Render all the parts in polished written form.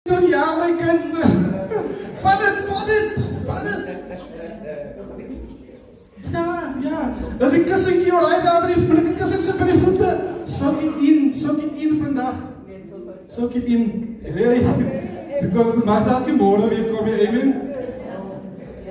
Ja, my kind. Vat dit. Ja. As die kussentjie alright daar brief, moet ek 'n kussing sit by die voete. Soak it in vandag. Soak it in. Hey. Because het mag dalk nie môre weer kom nie, amen.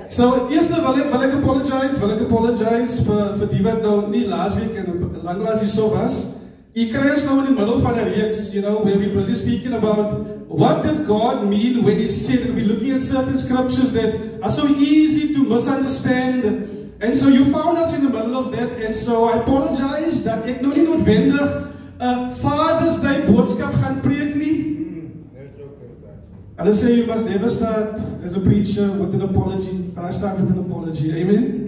So, eerste wil ek apologize vir die wat nou nie laasweek en lanklaas hier so was. Ek kry ons nou in die middel van 'n reeks, where we busy speaking about what did God mean when He said that we're looking at certain scriptures that are so easy to misunderstand. And so you found us in the middle of that, and so I apologize dat ek nou nie noodwendig Father's Day boodskap gaan preek nie. And I say you must never start as a preacher with an apology, but I start with an apology, amen?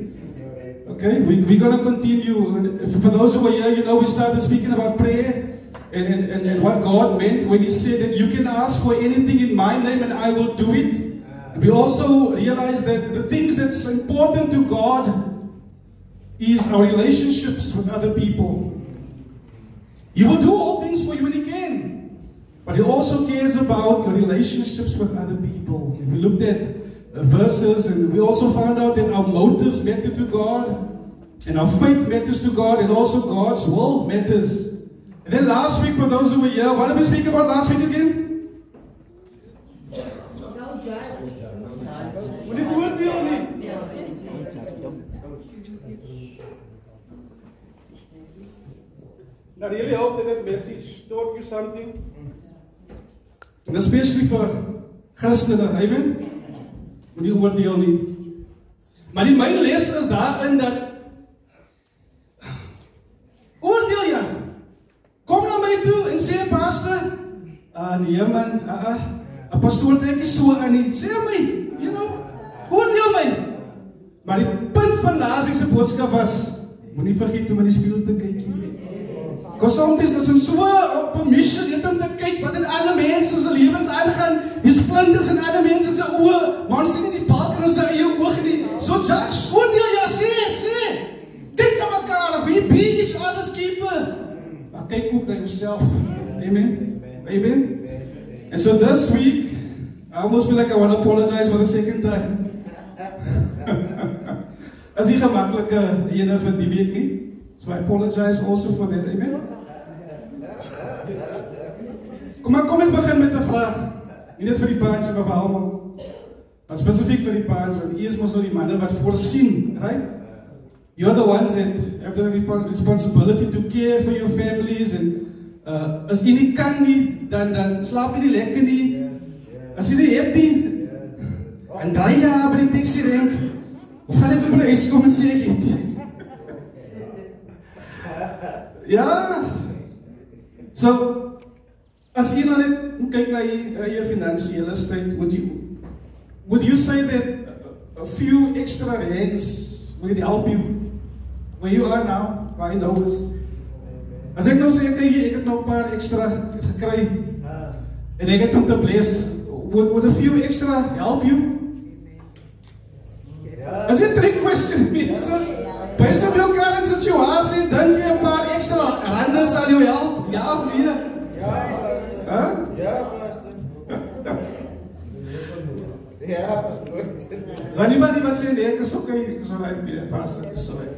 Okay, we're going to continue. For those who are here, we started speaking about prayer and what God meant when He said that you can ask for anything in my name and I will do it. And we also realized that the things that's important to God is our relationships with other people. He will do all things for you when He can, but He also cares about your relationships with other people. And we looked at verses, and we also found out that our motives matter to God, and our faith matters to God, and also God's will matters. And then last week, for those who were here, what did we speak about last week again? What did we deal with? Now, I really hope that that message taught you something, and especially for Christians, amen. Nie oordeel nie. Maar die my les is daarin dat oordeel jy. Kom na my toe en sê pastor, nee man, 'n pastoor trek nie so aan nie. Sê my, oordeel my. Maar die punt van laasweek se boodskap was, moenie vergeet om in die spieël te kyk nie. Because sometimes as ons so op 'n missie net om te kyk wat in ander mense se lewens aangaan, die splinters in ander mense se oë, maar ons sien nie die balk in sy eie oog nie. So judge, oordeel jy, sê. Kyk na mekaar, we be each other's keeper. Maar kyk ook na jouself. Amen. And so this week, I almost feel like I want to apologize for the second time. As nie gemaklike ene van die week nie. So I apologize also for that, amen? Kom ek begin met 'n vraag. Nie net vir die paartjies, maar vir almal. Maar spesifiek vir die paartjies, want eers mos nou die manne wat voorsien, right? You're the ones that have the responsibility to care for your families, and as jy nie kan nie, dan slaap jy nie lekker nie. As jy nie het nie, en draai jy by die taxi rank, hoe gaan ek by die huis kom en sê ek het nie? Ja. So, as jy nou net kyk na jou finansiële staat, would you say that a few extra rands will help you where you are now, waar jy nou is? As ek nou sê, ek het nou 'n paar extra gekry, en ek het om te bless, would a few extra help you? Is it a trick question, mense? Based on your current situasie, dink jy 'n paar extra rande sal jou help? Ja of nee? Ja. Ja. Is daar niemand wat sê nee, ek is okay, ek is alright, nee, pastor, ek is alright.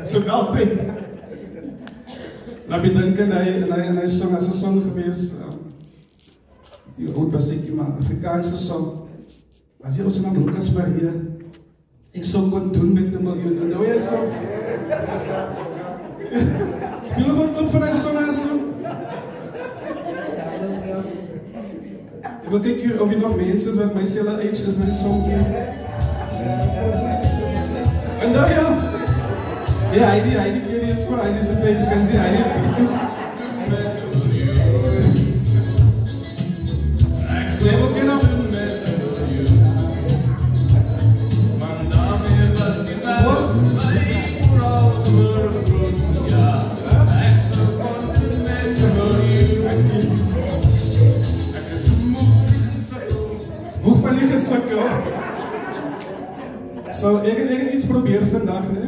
Soek altyd. Nou bedink en hy song as 'n song gewees, die oud was ek iemand, Afrikaanse song. As jy ons in Lukas Maria, ek sou kon doen met 1 miljoen. Nou jy so. Speel gewoon klop van hy song en so. Ek wil kyk of jy nog mense is wat my selfe age is met die song ken. En nou ja. Ja, hy die is voor, hy is een tijd, jy kan sê, hy is bekend. Sê ook jy nog. So, ek het iets probeer vandag, né?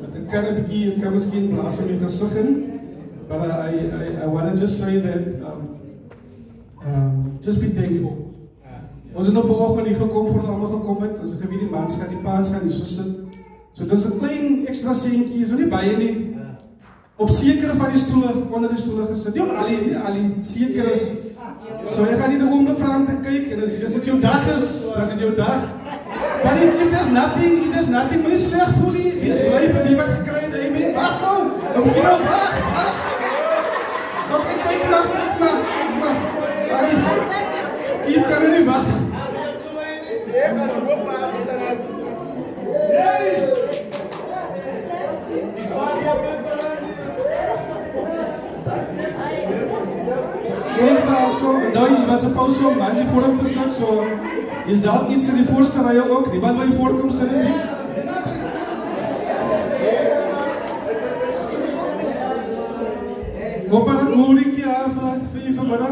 Met 'n karretjie, ek kan miskien blaas in my gesig in. but I want to just say that just be thankful. Ons het nou vanoggend hier gekom voor allemaal gekom het. Ons het geweet die mans gaan, die paans gaan hier so sit. So dit is 'n klein extra seentjie, so nie baie nie. Op sekere van die stoele, onder die stoele gesit. Nie op al seker is. So jy gaan nie die oomblik vir hom te kyk en as dit jou dag is, dan is dit jou dag. But if there's nothing, moet jy sleg voel nie. Wees bly vir die wat gekry het. Amen. Wag nou. Dan moet jy nou wag. Okay, kyk maar. Ai. Jy kan nie wag. Kijk maar, so, je was een pauze om mandje voor hem te zetten, so, is dat iets in die voorste rij ook? Die wat wil je voorkomen zitten niet? Ik hoop dat het moeilijk is voor je vanmiddag.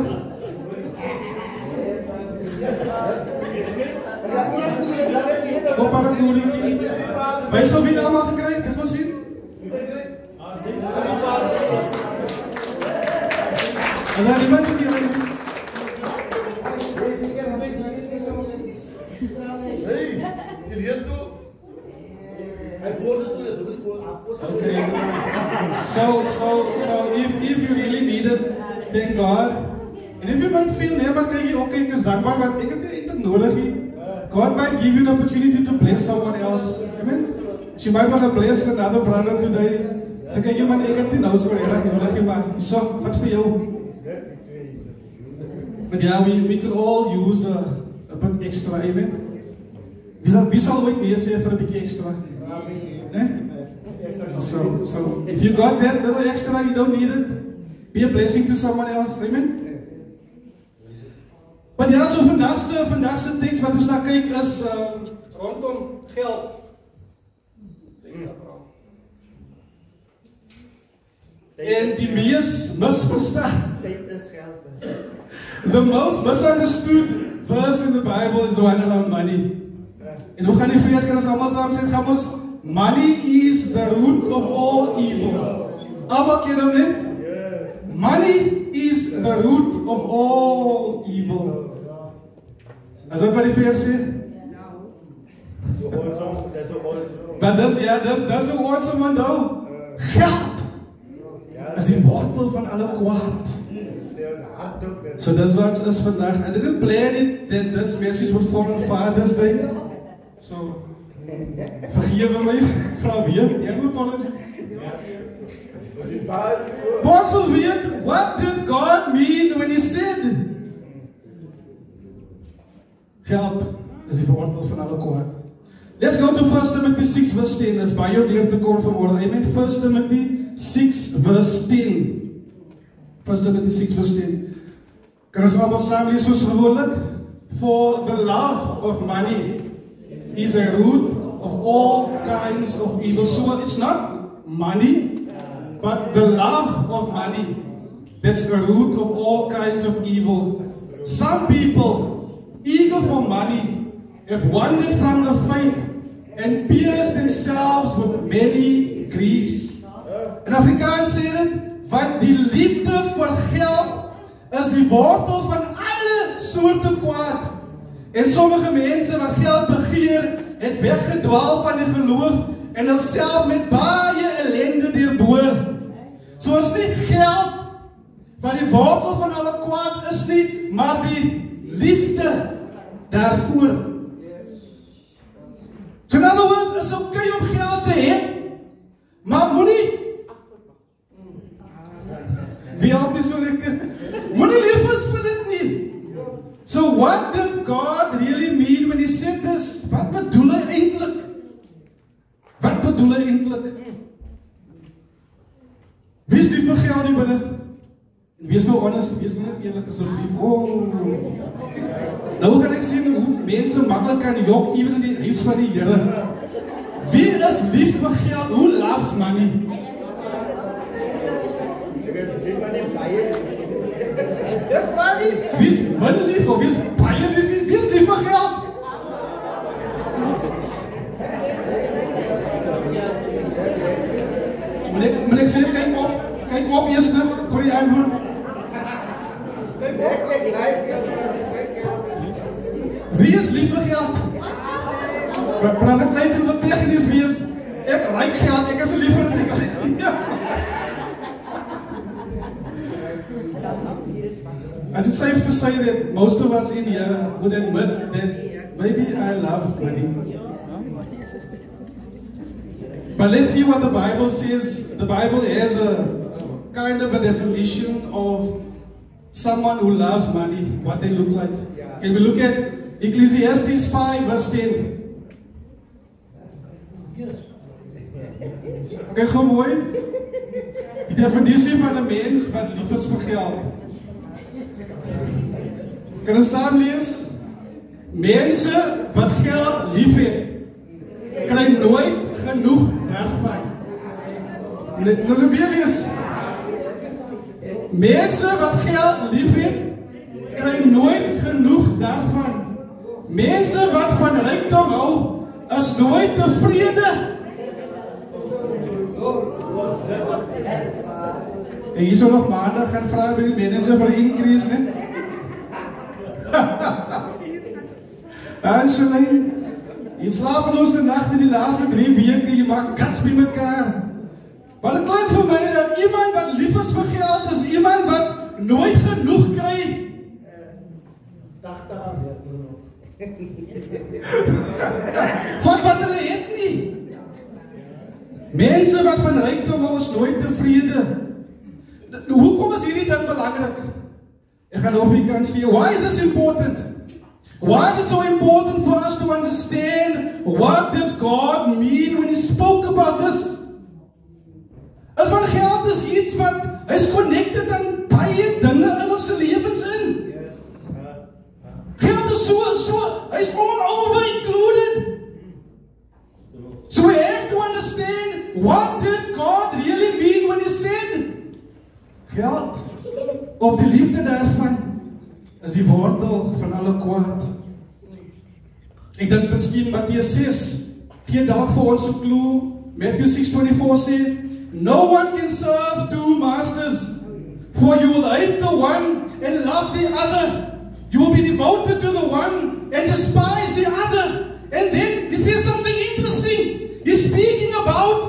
Ik hoop dat het moeilijk is. Wees je wie het allemaal gekregen? Heb je zien? Als er niemand die rijdt. Okay. So if you really need it, thank God. And if you might feel never okay, because dankbaar, but ik heb het nodig. God might give you the opportunity to bless someone else. Amen. She might want to bless another brother today. So kan je maar ik heb die nou zo erg nodig, maar zo, wat voor jou? But yeah, we could all use a bit extra, amen. Wie zal ooit nee zeggen voor een beetje extra? Nee? So if you got that little extra, you don't need it. Be a blessing to someone else, amen. Maar ja, so vandaag se tekst wat ons naar kijken is rondom geld. En die mees misverstaan. The most misunderstood verse in the Bible is the one around money. En hoe gaan die vers kan ons allemaal samen zeggen? Gaan ons, money is the root of all evil. Allemaal ken hem niet? Money is the root of all evil. Is dat wat die vers zegt? Maar dat is hoe ooit zo man nou. Geld is die wortel van alle kwaad. So that's what is vandaag. I didn't plan it that this message would fall on Father's Day. So vergeef me, vraag weer. Die apology. But wil weet, what did God mean when he said? Geld is die wortel van alle kwaad. Let's go to 1 Timothy 6 verse 10. Let's by your leer te kom vanmorgen. Amen. 1 Timothy 6 verse 10. 1 Timothy 6 verse 10. Kan ons allemaal samen lezen soos gewoonlik? For the love of money is a root of all kinds of evil. So it's not money, but the love of money. That's the root of all kinds of evil. Some people, eager for money, have wandered from the faith and pierced themselves with many griefs. In Afrikaans sê dit, want die liefde vir geld is die wortel van alle soorte kwaad. En sommige mense wat geld begeer, het weggedwaal van die geloof en hulself met baie ellende deurboor. So is nie geld wat die wortel van alle kwaad is nie, maar die liefde daarvoor. So in other words, is okay om geld te hê, maar moenie wie help my so lekker? Moenie lief is vir dit nie. So what did God really mean when he said this? Wat bedoel hy eintlik? Wat bedoel hy eintlik? Wees nie vir geld nie binne. Wees nou honest, wees nou eerlik asseblief. Nou kan ek sien hoe mense maklik kan jok even in die huis van die Here. Wie is lief vir geld? Who loves money? Wie is min lief of wie is baie lief? Wie is lief vir geld? Moet ek sê, kyk op eerste voor die antwoord? Wie is lief vir geld? Praat ek klein en wat technisch wees? Ek like geld, ek is lief vir dit. Is it safe to say that most of us in here would admit that maybe I love money? But let's see what the Bible says. The Bible has a kind of a definition of someone who loves money, what they look like. Can we look at Ecclesiastes 5 verse 10? Kijk gewoon mooi. Die definitie van een mens wat lief is vir geld. Kan ons saam lees? Mense wat geld lief het, kry nooit genoeg daarvan. Ons weer lees. Mense wat geld lief het, kry nooit genoeg daarvan. Mense wat van rykdom hou, is nooit tevrede. En hier so nog maandag gaan vra by die manager vir 'n increase, né? Angeline, jy slapeloos die nag in die laaste 3 weke, jy maak kats by mekaar. Maar het klink vir my dat iemand wat lief is vir geld, is iemand wat nooit genoeg kry. Van wat hulle het nie. Mense wat van rykdom hou is nooit tevrede. Hoekom is hierdie ding belangrik? Ek gaan nou vir die kans gee. Why is this important? Why is it so important for us to understand what did God mean when He spoke about this? Is want geld is iets wat is connected aan baie dinge in ons lewens in. Geld is hy's all over included. So we have to understand what did God really mean when He said geld of die liefde daarvan is die wortel van alle kwaad. Ek dink miskien Matteus 6 gee dalk vir ons 'n clue. Matthew 6:24 sê, no one can serve two masters, for you will hate the one and love the other. You will be devoted to the one and despise the other. And then he says something interesting. He's speaking about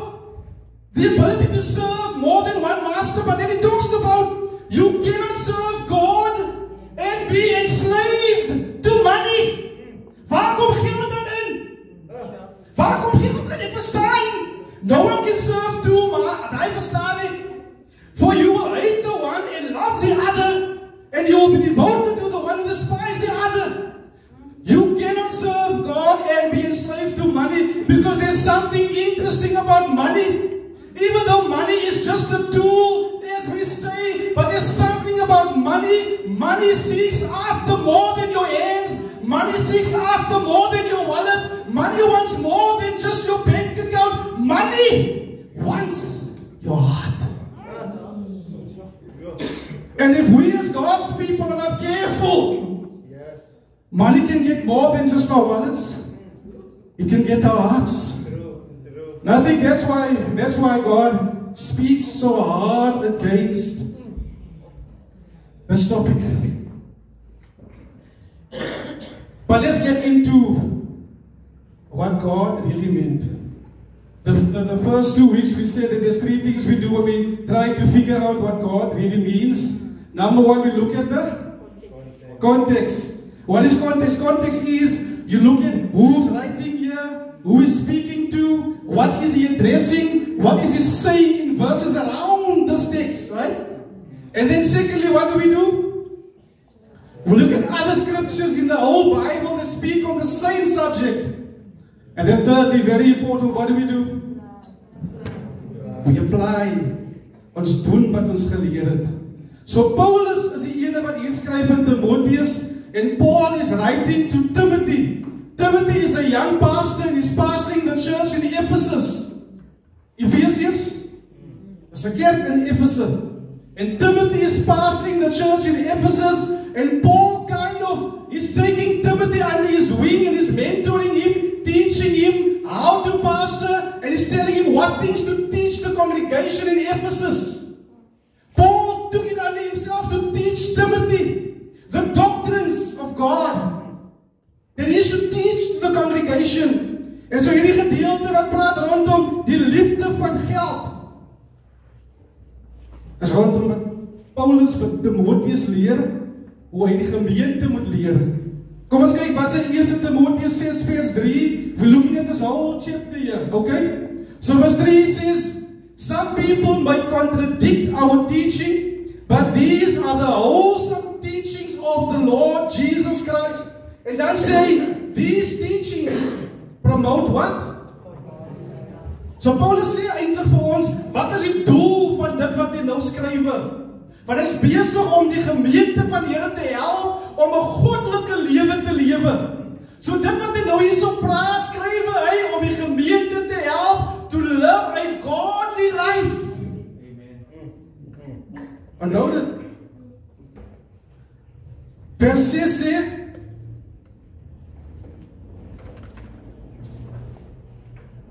the ability to serve more than one master, but then he talks about you cannot serve God and be enslaved to money. Waar kom geld dan in? Waar kom geld in? Ek verstaan. No one can serve two masters. Hy verstaan nie. For you will hate the one and love the other, and you will be devoted to the one and despise the other. You cannot serve God and be enslaved to money, because there's something interesting about money. Even though money is just a tool, as we say, but there's something about money. Money seeks after more than your hands. Money seeks after more than your wallet. Money wants more than just your bank account. Money wants your heart. And if we as God's people are not careful, money can get more than just our wallets. It can get our hearts. And I think that's why God speaks so hard against this topic. But let's get into what God really meant. The first 2 weeks we said that there's 3 things we do when we try to figure out what God really means. Number 1, we look at the context. What is context? Context is you look at who's writing here, who is speaking to, what is he addressing, what is he saying in verses around this text, right? And then secondly, what do? We look at other scriptures in the whole Bible that speak on the same subject. And then thirdly, very important, what do? We apply. Ons doen wat ons geleer het. So Paulus is die ene wat hier skryf in Timotheus, and Paul is writing to Timothy. Timothy is a young pastor and he's pastoring the church in Ephesus. Ephesians is a kerk in Ephesus. And Timothy is pastoring the church in Ephesus, and Paul is taking Timothy under his wing and is mentoring him, teaching him how to pastor, and he's telling him what things to teach the congregation in Ephesus. Paul teach Timothy the doctrines of God. That he should teach to the congregation. En so hierdie gedeelte wat praat rondom die liefde van geld. Is rondom wat Paulus vir Timotheus leer, hoe hy die gemeente moet leer. Kom ons kyk wat sê 1 Timotheus 6 vers 3. We're looking at this whole chapter here, okay? So verse 3 says, some people might contradict our teaching, but these are the wholesome teachings of the Lord Jesus Christ. And dan sê, these teachings promote what? So Paulus sê eintlik vir ons, wat is die doel van dit wat hy nou skrywe? Want hy is besig om die gemeente van die Here te help om 'n goddelike lewe te lewe. So dit wat hy nou hierso praat, skrywe hy om die gemeente te help to live a godly life. Onthou dit. Vers 6 sê,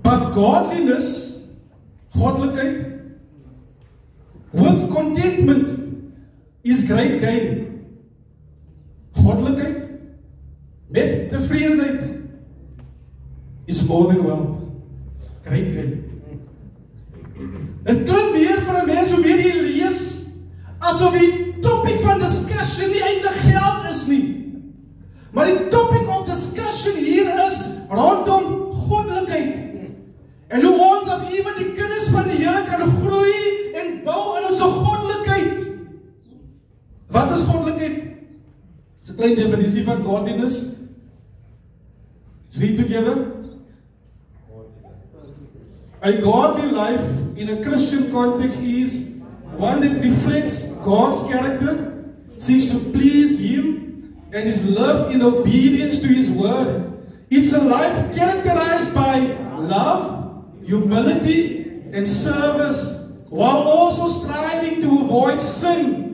but godliness, goddelikheid, with contentment is great gain. Goddelikheid met tevredenheid is more than wealth. It's great gain. Het klink meer vir 'n mens hoe meer jy lees, asof die topic van discussion nie eintlik geld is nie. Maar die topic of discussion hier is rondom goddelikheid. En hoe ons as iemand die kinders van die Here kan groei en bou in ons goddelikheid. Wat is goddelikheid? It's a klein definisie van godliness. Let's read together. A godly life in a Christian context is one that reflects God's character, seeks to please Him, and is lived in obedience to His word. It's a life characterized by love, humility, and service, while also striving to avoid sin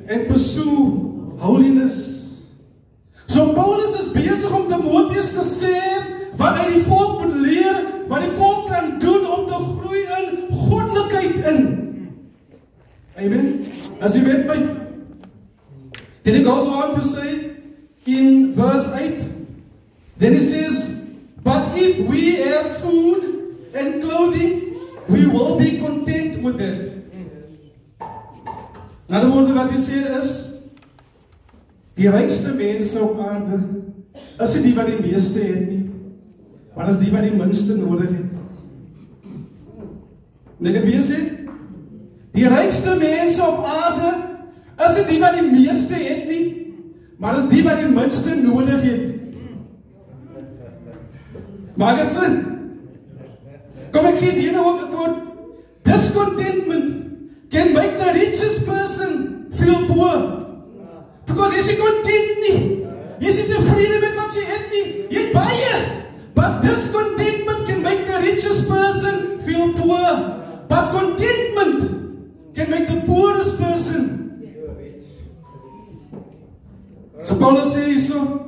and pursue holiness. So Paulus is besig om Timotheus te sê wat hy die volk moet leer, wat die volk kan doen om te groei in goddelikheid in. Amen. As jy weet my. Then he goes on to say in verse 8, then he says, but if we have food and clothing, we will be content with that. In ander woorde wat hy sê is, die rykste mense op aarde is nie die wat die meeste het nie, maar is die wat die minste nodig het. En ek het weer sê, die rykste mense op aarde is nie die wat die meeste het nie, maar is die wat die minste nodig het. Maak het sin? Kom ek gee die ene ook 'n woord. Discontentment can make the richest person feel poor. Because jy is nie content nie. Jy is nie tevrede met wat jy het nie. Jy het baie. But discontentment can make the richest person feel poor. But contentment can make the poorest person. So Paulus sê hierso,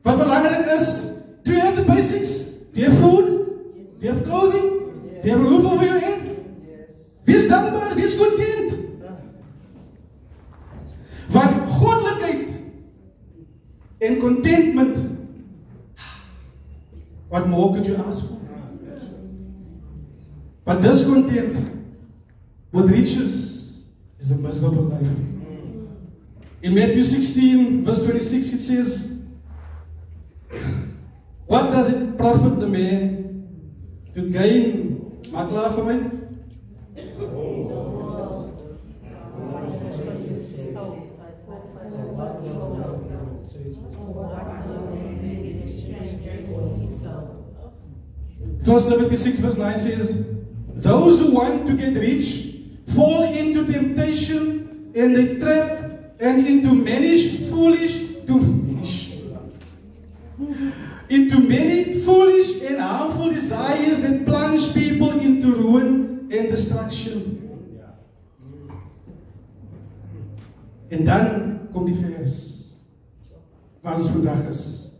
wat belangrik is, do you have the basics? Do you have food? Do you have clothing? Do you have a roof over your head? Wees dankbaar, wees content. Want goddelikheid en contentment, what more could you ask for? But discontent with riches is a miserable life. In Matthew 16, verse 26, it says, what does it profit the man to gain? Maak klaar vir my? First Timothy 6 verse 9 says, those who want to get rich fall into temptation and a trap and into many foolish and harmful desires that plunge people into ruin and destruction. En dan kom die vers waar ons vandag is.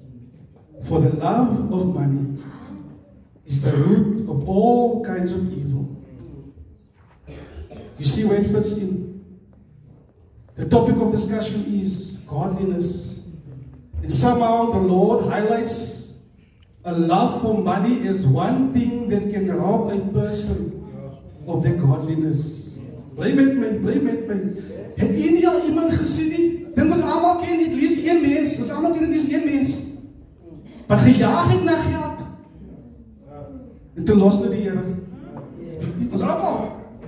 For the love of money is the root of all kinds of evil. You see where it fits in? the topic of discussion is godliness. And somehow the Lord highlights a love for money as one thing that can rob a person of their godliness. Bly met my. Het u nie al iemand gesien nie? Dink ons almal ken at least een mens. Ons almal ken at least een mens wat gejaag het na geld. En toe los hulle die Here. Ons almal.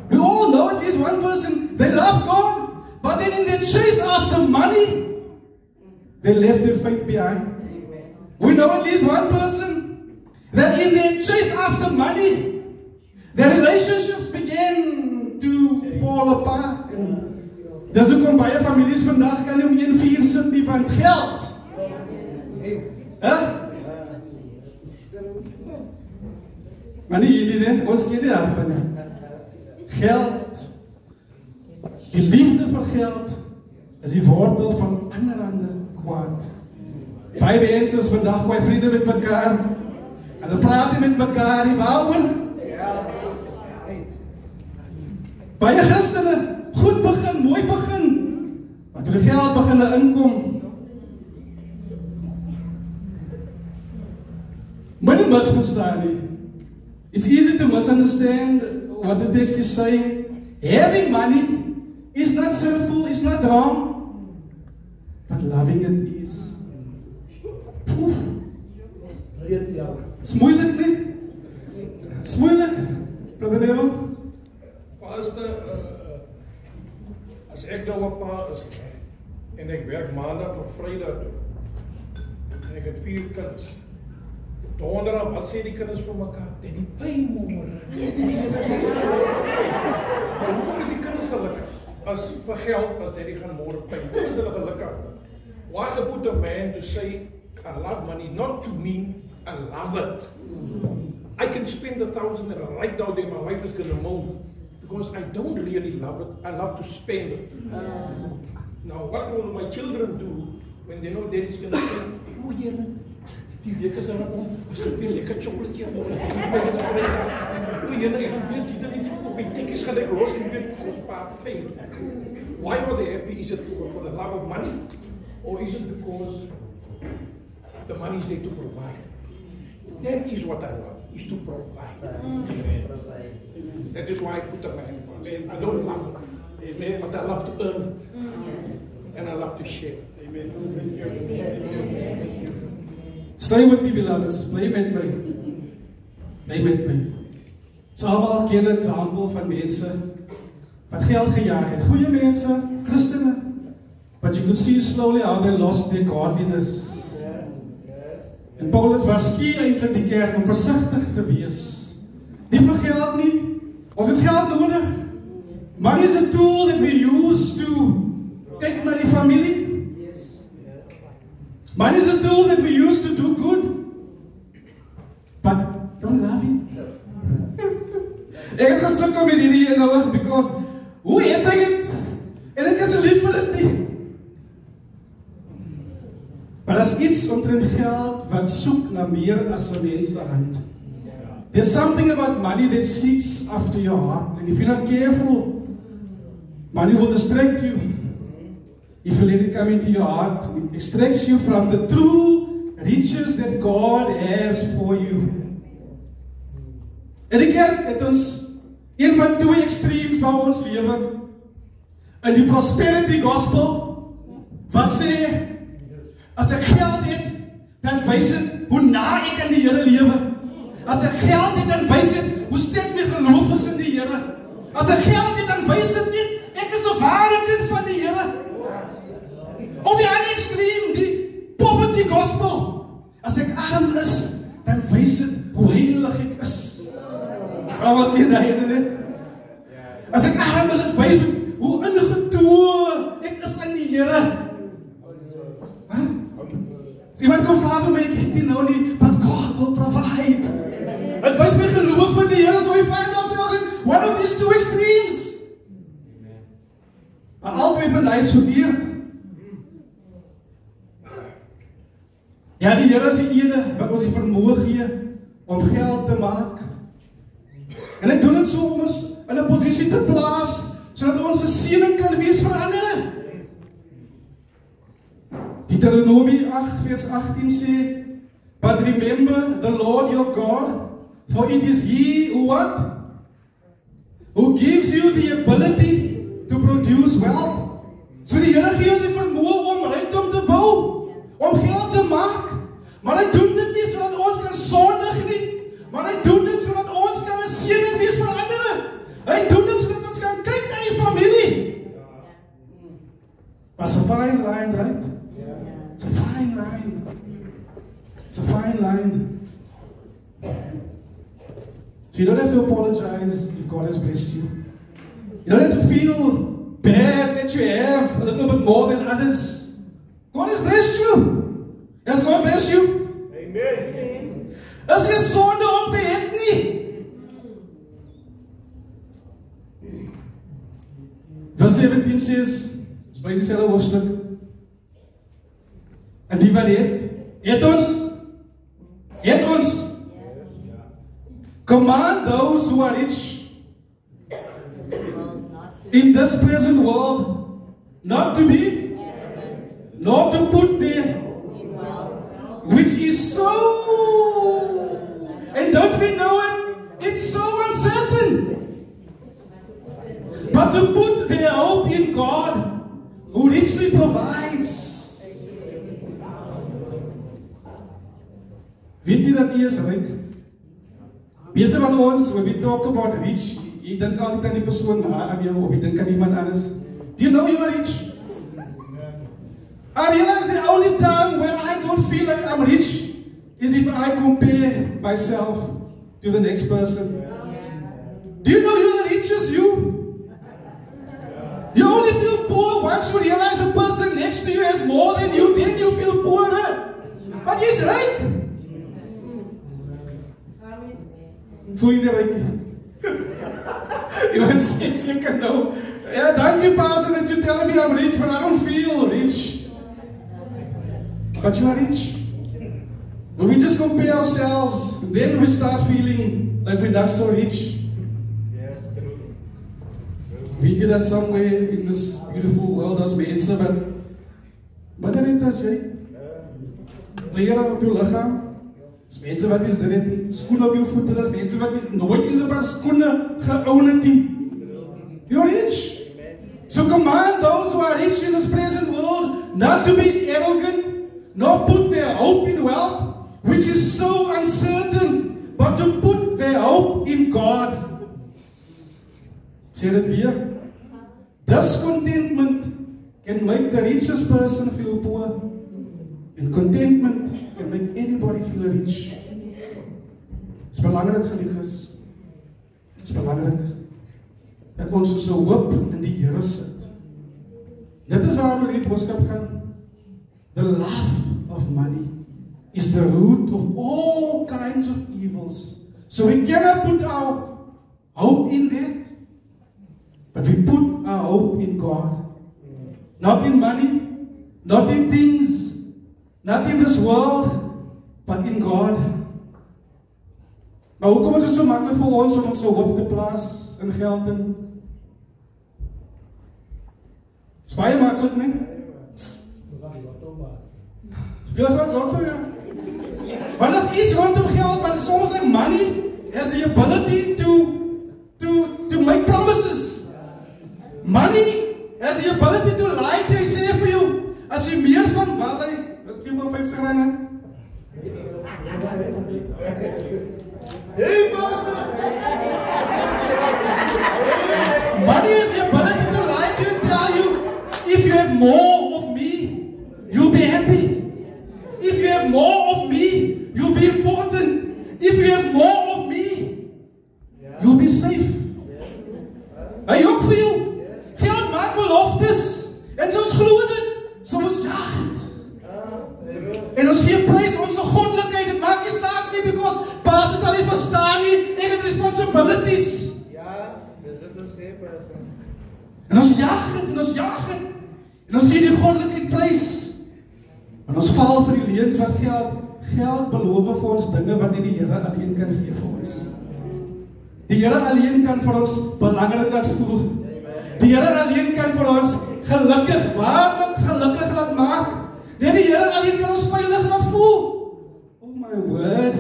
We all know at least one person. They love God, but then in their chase after money, they left their faith behind. We know at least one person that in their chase after money, their relationships began to fall apart. Dis hoekom baie families vandag kan nie om 1-4 sit nie van geld. Maar nie jullie, ne? Ons ken nie daarvan nie. Geld, die liefde vir geld, is die wortel van allerhande kwaad. Baie mense is vandag kwaai vriende met mekaar, en hulle praat nie met mekaar nie, waarom? Baie Christene, goed begin, mooi begin, maar toe die geld begin inkom, moet nie misverstaan nie. It's easy to misunderstand what the text is saying. Having money is not sinful, it's not wrong, but loving it is. It's moeilijk, nie? It's moeilijk, Brother Neville. Pastor, as ek nou 'n pa is en ek werk maandag tot Vrydag en ek het 4 kinders. Donderdag, wat sê die kinders vir mekaar? Dit die pyn môre. Hoe is die kinders gelukkig? As vir geld, as dit gaan môre pyn. Hoe is hulle gelukkig? Why put a man to say, I love money, not to mean I love it. I can spend 1,000 and right now my wife is going to moan. Because I don't really love it, I love to spend it. Now what will my children do when they know daddy's going to say, oh here, die week is nou om, as ek weer lekker chocolate hier moet, oh hier, ek gaan weer die ding op my tikkies gaan ek los en weer kostbaar pay. Why are they happy? Is it for the love of money? Or is it because the money is there to provide? That is what I love, is to provide. That is why I put up my hand first. I don't love it, but I love to earn it. And I love to share. Amen. Stay with me, beloveds. Bly met my. Bly met my. Ons almal ken 'n eksempel van mense wat geld gejaag het. Goeie mense, Christene. But you could see slowly how they lost their godliness. En Paulus waarsku eintlik die kerk om versigtig te wees. Nie vir geld nie. Ons het geld nodig. Money is a tool that we use to kyk na die familie. Money is a tool that we use to do good. But don't love it. Ek het gesukkel met hierdie ene nou, because hoe eet ek het? En ek is lief vir dit nie. Maar as iets omtrent geld wat soek na meer as 'n mens se hand. There's something about money that seeks after your heart. And if you're not careful, money will distract you. If you let it come into your heart, it extracts you from the true riches that God has for you. En die kerk het ons een van 2 extremes waar ons lewe. In die prosperity gospel, wat sê, as ek geld het, dan wys dit hoe na ek aan die Here lewe. As ek geld het, dan wys dit hoe sterk my geloof is in die Here. As ek geld het, dan wys dit nie, ek is 'n ware kind van die Here. Of die ander extreem, die poverty gospel. As ek arm is, dan wys dit hoe heilig ek is. Dit is allemaal ken die ene, ne? As ek arm is, dan wys dit hoe ingetoe ek is aan die Here. So iemand kan vraag by my, ek het die nou nie, but God will provide. Het wys my geloof in die Here, so we find ourselves in one of these 2 extremes. Maar albei van die is verkeerd. Ja, die Here is die ene wat ons die vermoë gee om geld te maak. En hy doen dit so om ons in 'n posisie te plaas sodat ons 'n seëning kan wees vir ander. Deuteronomie 8 vers 18 sê, but remember the Lord your God, for it is He who what? Who gives you the ability to produce wealth. So die Here gee ons die vermoë om rykdom te bou, om geld te maak, maar hy doen dit nie sodat ons kan sondig nie, maar hy doen dit sodat ons kan 'n seëning wees vir ander. Hy doen dit sodat ons kan kyk na die familie. It's a fine line, right? It's a fine line. It's a fine line. So you don't have to apologize if God has blessed you. You don't have to feel bad that you have a little bit more than others. God has blessed you. Has God blessed you? Amen. Is jy sonde om te het nie? Vers 17 says, is by dieselfde hoofstuk. En die wat het ons. Command those who are rich in this present world not to be, not to put there, which is so, and don't we know it, it's so uncertain, but to put their hope in God, who richly provides. Weet jy dat jy is ryk? Meeste van ons, when we talk about rich, jy dink altyd aan die persoon aan jou, of jy dink aan iemand anders. Do you know you are rich? I realize the only time when I don't feel like I'm rich is if I compare myself to the next person. Do you know you're the richest you? You only feel poor once you realize the person next to you has more than you, then you feel poorer. But he's right. Voel jy rijk? Iemand says you can know. Yeah, thank you, Pastor, that you're telling me I'm rich, but I don't feel rich. But you are rich. When we just compare ourselves, then we start feeling like we're not so rich. Yes, true. Weet jy dat somewhere in this beautiful world as mense wat dan net as jy? Klere op jou lichaam? As mense wat is dit nie? Skoene op jou voete, as mense wat nooit in sy skoene geown het nie. You're rich. So command those who are rich in this present world not to be arrogant, nor put their hope in wealth, which is so uncertain, but to put their hope in God. Sê dit weer. This contentment can make the richest person feel poor, and contentment can make anybody feel rich. Het is belangrijk, geliefdes. Het is belangrijk dat ons so hoop in die Here sit. Dit is waar we die boodskap gaan. The love of money is the root of all kinds of evils. So we cannot put our hope in that, but we put our hope in God. Not in money, not in things, not in this world, but in God. Maar hoekom is het so makkelijk vir ons om ons hoop te plaas in geld in? Is baie makkelijk, nie? Speel van lotto, ja. Want as iets rondom geld, maar soms like money has the ability to make promises. Money has the ability to lie to say for you. As jy meer van, wat is hy? Wat is jy 50 rand? Money has the ability to lie to you and tell you, if you have more of me, you'll be happy. If you have more of me, you'll be important. If you have more of me, you'll be safe. Hy hoop vir jou. Geld maak beloftes. En soms glo dit. Soms jaag het. En ons gee prys onze goddelikheid. Het maak nie saak nie, because pastor sal nie verstaan nie. En het responsibilities. Ja, dis wat ons sê, pastor. En ons jaag het, en ons jaag het. En ons gee die goddelikheid prys. En ons val vir die leuns wat geld beloof vir ons dinge wat nie die Here alleen kan gee vir ons. Die Here alleen kan vir ons belangrik laat voel. Die Here alleen kan vir ons gelukkig, waarlik gelukkig laat maak. Net die Here alleen kan ons veilig laat voel. Oh my word.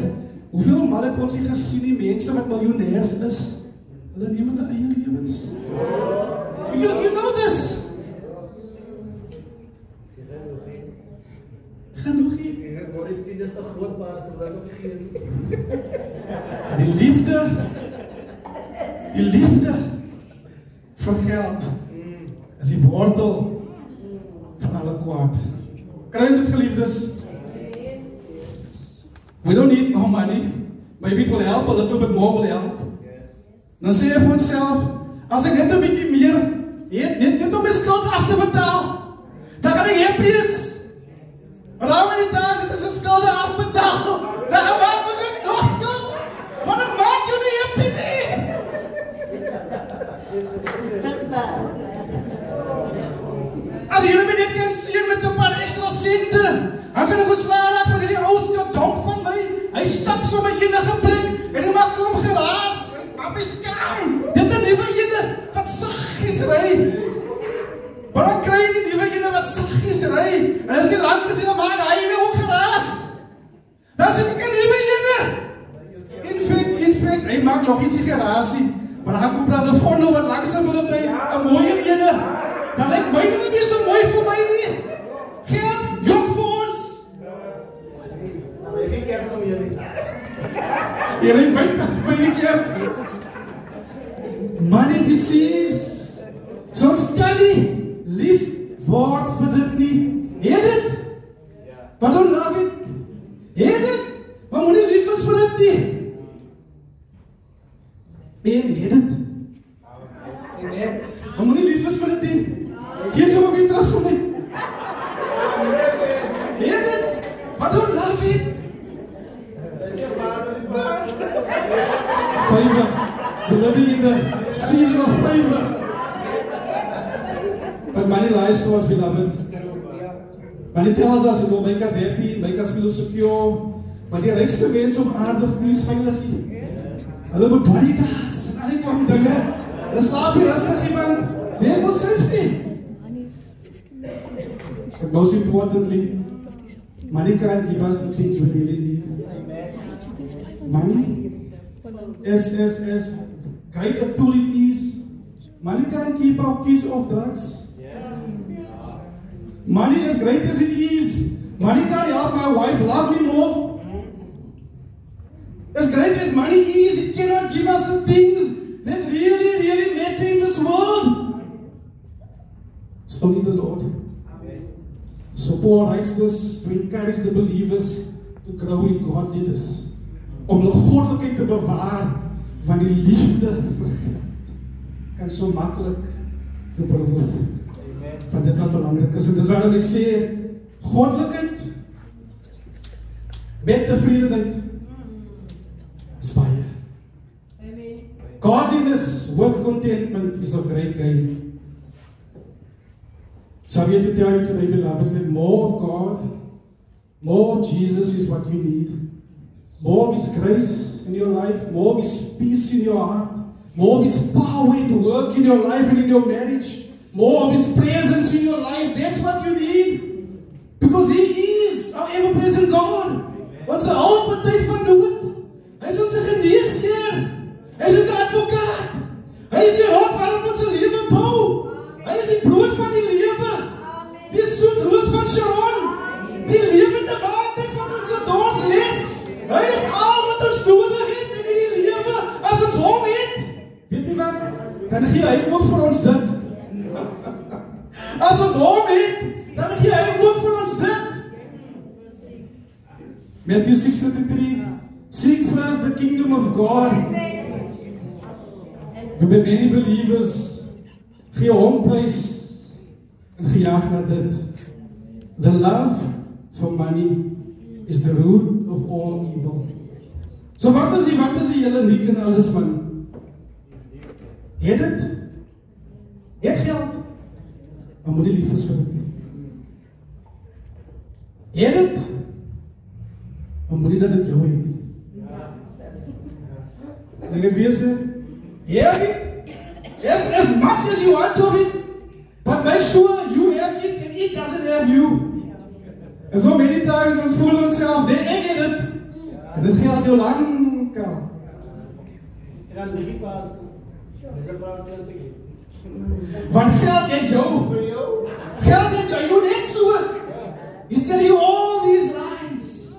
Hoeveel mal het ons nie gesien die mense wat miljonêers is? Hulle neem hulle eie lewens. You know this. Genoegie. Die liefde vir geld is die wortel van alle kwaad. Kry ons dit, geliefdes? We don't need more money. Maybe it will help, a little bit more will help. Dan sê jy vir onsself, as ek net 'n bietjie meer het, net om my skuld af te betaal, dan gaan ek happy is. Maar dan wanneer die tyd het, as jy skulde afbetaal, dan maak jy dit nog skuld. Want het maak jy nie happy nie. As jy my net kan sien met 'n paar extra sente, dan kan ek ontslae raak van hierdie ou skadonk van my. Hy stak so my enige plek en hy maak klomp geraas. Papi skam. Dit is 'n nuwe ene wat saggies ry. Maar dan kry jy die nuwe ene wat saggies ry. En as die lank is en maar hy nie ook geraas. Dan sê ek 'n nuwe ene. In fact, hy maak nog iets geraasie. Maar dan gaan ek praat van nou wat langsaam wil by 'n mooier ene. Dan lyk my nie so mooi vir my nie. Geld, jong vir ons. Jy weet dat my nie kerk. Money deceives. Soms kan nie lief word vir dit nie. Het dit? Wat doen David? Het dit? Maar moet nie lief is vir dit nie. En het dit? Maar moet nie lief is vir dit nie. Geen so maar weer terug vir my. Het dit? Wat doen David? Favor. We're living in the season of favor. But money lies to us, beloved. Money tells us it will make us happy, make us feel secure. Maar die rykste mense op aarde voel nie veilig nie. Hulle moet bodyguards en al die klomp dinge. Hulle slaap nie rustig nie, want there's no safety. But most importantly, money can't give us the things we really need. Money is great a tool it is. Money can't keep our kids off drugs. Money as great as it is, money can't help my wife love me more. As great as money is, it cannot give us the things that really matter in this world. It's only the Lord. So Paul writes this to encourage the believers to grow in godliness. Om hulle goddelikheid te bewaar van die liefde vir geld. Kan so maklik geberoof van dit wat belangrik is. En dis waarom hy sê, goddelikheid met tevredenheid is baie. Godliness with contentment is of great gain. So I'm here to tell you today, beloveds, that more of God, more of Jesus is what you need. More of His grace in your life, more of His peace in your heart, more of His power at work in your life and in your marriage, more of His presence in your life. That's what you need. Because He is our ever-present God. Ons hulppartij van nood. Hy is onze geneesheer. Hy is onze advocaat. Hy is die rots waarom ons lewe bou. Hy is die brood van die lewe. Die soetroos van Sharon. Die lewende water van onze doorsles. Hy is al wat ons nodig het in die lewe. As ons hom het, weet jy wat? Dan gee hy ook vir ons dit. As ons hom het, dan gee hy ook vir ons dit. Matthew 6:33. Seek first the kingdom of God. But many believers gee hom prys en gejaag na dit. The love for money is the root of all evil. So wat is die hele niek en alles, man? Het dit? Het geld? Maar moet die lief is vir dit nie. Het dit? Maar moet nie dat dit jou het nie. En ek het weer sê, have it, as much as you want of it, but make sure you have it and it doesn't have you. En so many times ons voel onsself, nee, ek het dit. En dit geld jou lang kan. En dan drie plaats. Want geld het jou. Geld het jou net so. He's telling you all these lies.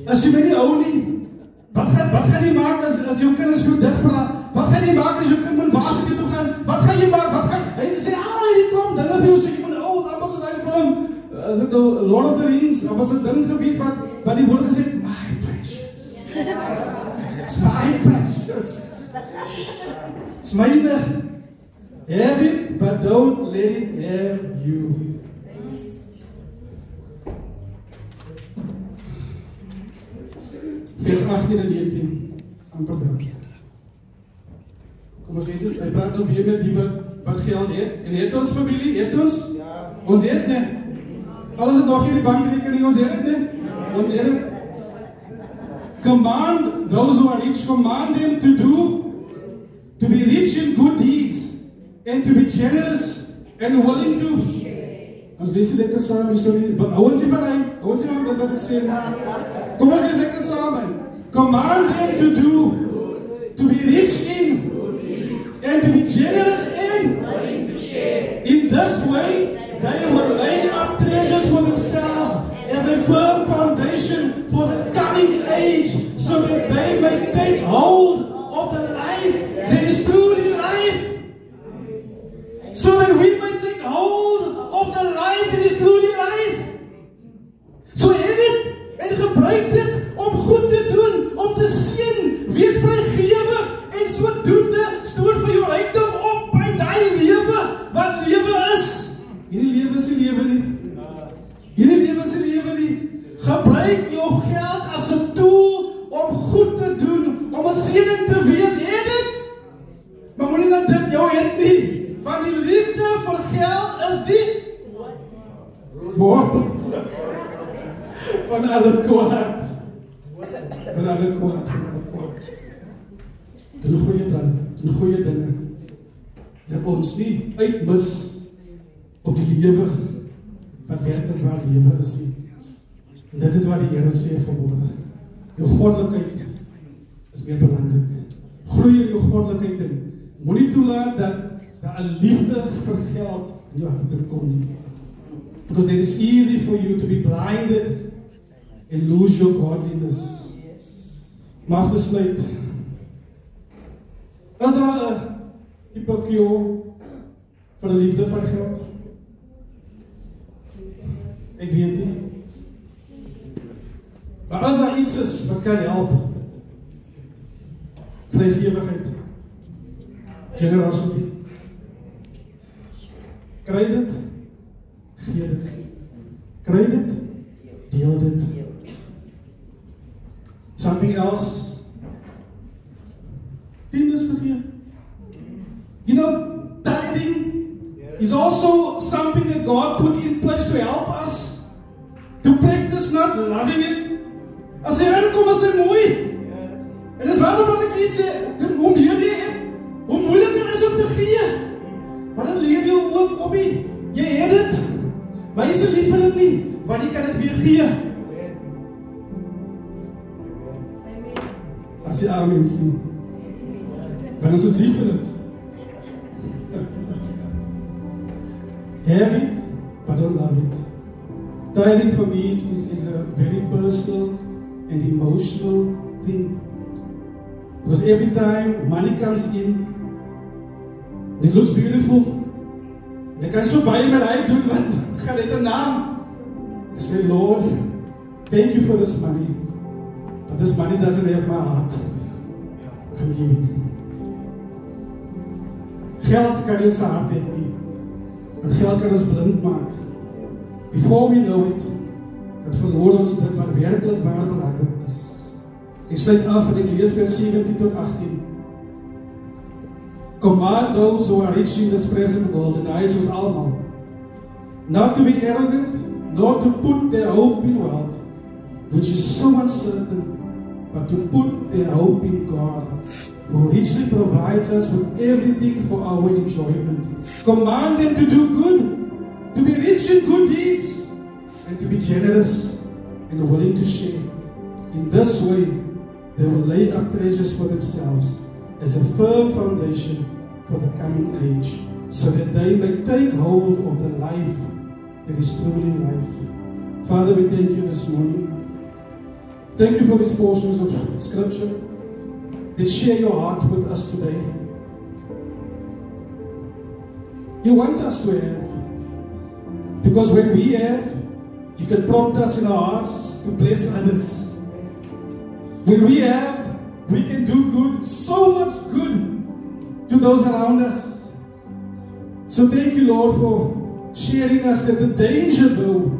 As jy my nie hou nie, wat gaan jy maak as jou kinders vir dit vra? Wat gaan jy maak as jou kind moet varsity toe gaan? Wat gaan jy maak? Hy sê al die klomp dinge vir jou, so jy moet allemaal soos hy film. As ek nou Lord of the Rings, dan was 'n ding gewees wat die woord gesê, my precious. It's my precious. It's myne. Have it, but don't let it have you. Vers 18 en 19, amper daar. Kom ons weet het, hy praat nou weer met die wat geld het. En het ons familie, het ons? Ja. Ons het nie. Alles het nog in die bankrekening, ons het het nie. Ons het het. Command those who are rich, command them to be rich in good deeds, and to be generous and willing to. Ons lees dit lekker saam, sorry, hou ons nie van hy, hou ons nie van wat het sê. Kom ons lees lekker saam. Command them to be rich in, and to be generous in. In this way, they will lay up treasures for themselves as a firm foundation for the coming age, so that they may take hold of the life that is truly life. So that we may take hold of the life that is truly life. So in dit en gebruik dit om goed te doen, om te seën, wees vrygewig en sodoende stoor vir jou rykdom op by daai lewe wat lewe is. Hierdie lewe is die lewe nie. Hierdie lewe is die lewe nie. Gebruik jou geld as 'n tool om goed te doen, om 'n seëning te wees. Het dit? Maar moenie dat dit jou het nie. Want die liefde vir geld is die woord van alle kwaad. Van alle kwaad. Doen goeie dinge. En ons nie uitmis op die lewe wat werklik waar lewe is nie. En dit is wat die Here sê vanmôre. Jou goddelikheid is meer belangrik. Groei in jou goddelikheid en moenie toelaat dat 'n liefde vir geld in jou hart kom nie. Because it is easy for you to be blinded and lose your godliness. Maar af te sluit. Is daar 'n tipe cure vir die liefde vir geld? Ek weet nie. Maar as daar iets is wat kan help, vrygewigheid, generosity, kry dit, gee dit, kry dit, deel dit. Something else, tiendes te gee. You know, tithing is also something that God put in place to help us to practice not loving it. As jy inkom is hy mooi. En dis waarom ek iets sê, hoe meer jy het, hoe moeiliker is om te gee. Maar dan leer jy ook op jy het dit. Maar jy is lief vir dit nie, want jy kan dit weer gee. As jy amen sê. Want ons is lief vir dit. Have it, but don't love it. Tithing for me is a very personal and emotional thing. Because every time money comes in, it looks beautiful. En ek kan so baie met hy doen wat gaan dit 'n naam. I say, Lord, thank you for this money. But this money doesn't have my heart. I'm giving. Geld kan nie ons hart hê nie. Want geld kan ons blind maak. Before we know it, dat verloor ons dit wat werklik waar belangrik is. Ek sluit af en ek lees vers 17 tot 18. Command those who are rich in this present world, en hy is ons almal, not to be arrogant, nor to put their hope in wealth, which is so uncertain, but to put their hope in God, who richly provides us with everything for our enjoyment. Command them to do good, to be rich in good deeds, and to be generous and willing to share. In this way, they will lay up treasures for themselves as a firm foundation for the coming age, so that they may take hold of the life that is truly life. Father, we thank you this morning. Thank you for these portions of Scripture that share your heart with us today. You want us to have, because when we have, you can prompt us in our hearts to bless others. When we have, we can do good, so much good to those around us. So thank you, Lord, for sharing us that the danger, though,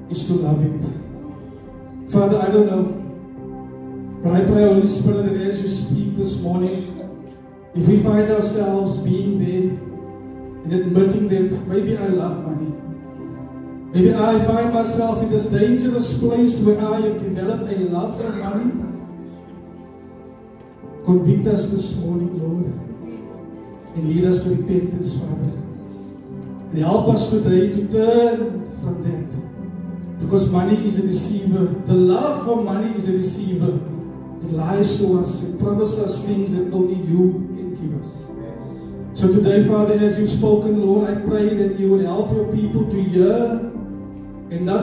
is to love it. Father, I don't know, but I pray, Holy Spirit, that as you speak this morning, if we find ourselves being there and admitting that maybe I love money, maybe I find myself in this dangerous place where I have developed a love for money, convict us this morning, Lord, and lead us to repentance, Father. And help us today to turn from that. Because money is a deceiver. The love for money is a deceiver. It lies to us. It promises us things that only you can give us. So today, Father, as you've spoken, Lord, I pray that you would help your people to hear and not